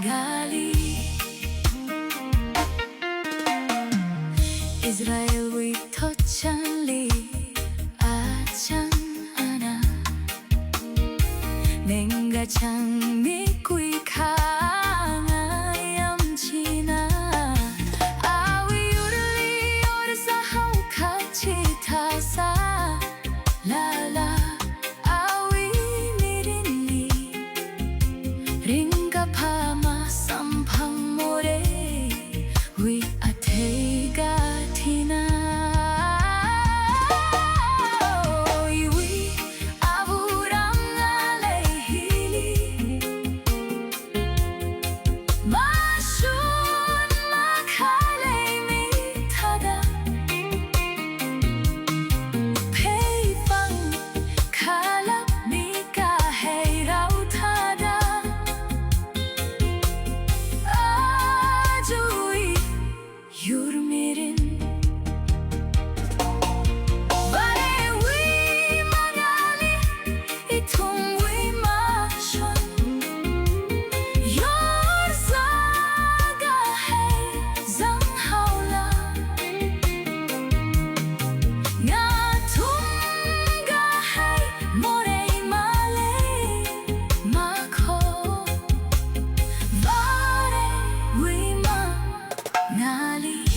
gali Israel wi thochan li achan ana nenga chang mi kui kha ngayam china awi urli or sa hau khachi thasa la la awi mirinli ringa phama samphang more wi athega thina IWUI ava ram ngale hili ma shun ma khale mi thada pei fang khala mi ka hai rau thada ajui yur mirin Ngali